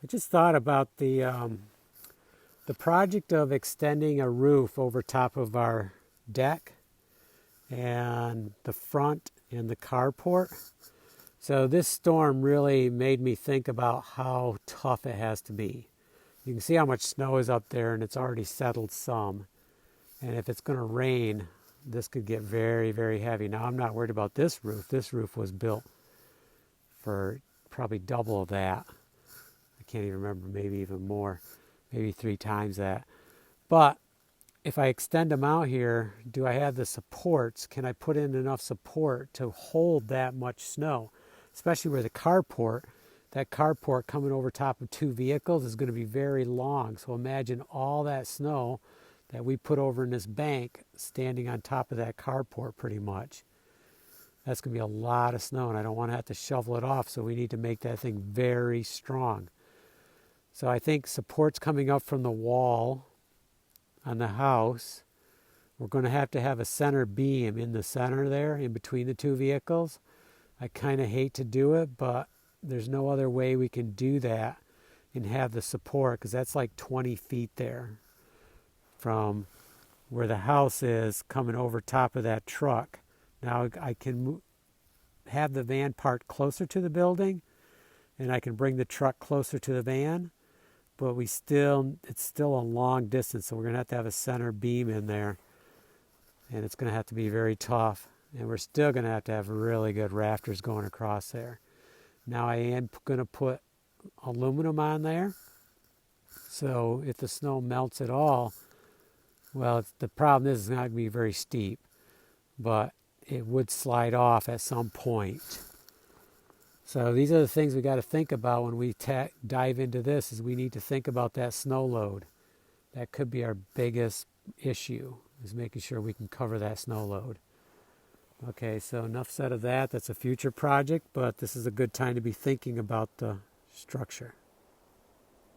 I just thought about the project of extending a roof over top of our deck and the front and the carport. So this storm really made me think about how tough it has to be. You can see how much snow is up there, and it's already settled some. And if it's going to rain, this could get very, very heavy. Now, I'm not worried about this roof. This roof was built for probably double of that. I can't even remember, maybe even more, maybe 3 times that. But if I extend them out here, do I have the supports? Can I put in enough support to hold that much snow? Especially where the carport, that carport coming over top of 2 vehicles is going to be very long. So imagine all that snow that we put over in this bank standing on top of that carport pretty much. That's going to be a lot of snow, and I don't want to have to shovel it off, so we need to make that thing very strong. So I think supports coming up from the wall on the house. We're going to have a center beam in the center there, in between the 2 vehicles. I kind of hate to do it, but there's no other way we can do that and have the support, because that's like 20 feet there from where the house is coming over top of that truck. Now I can have the van parked closer to the building, and I can bring the truck closer to the van, but it's still a long distance, so we're going to have a center beam in there, and it's going to have to be very tough, and we're still going to have really good rafters going across there. Now I am going to put aluminum on there, so if the snow melts at all, well, the problem is it's not going to be very steep, but it would slide off at some point. So these are the things we got to think about when we dive into this, is we need to think about that snow load. That could be our biggest issue, is making sure we can cover that snow load. Okay, so enough said of that. That's a future project, but this is a good time to be thinking about the structure.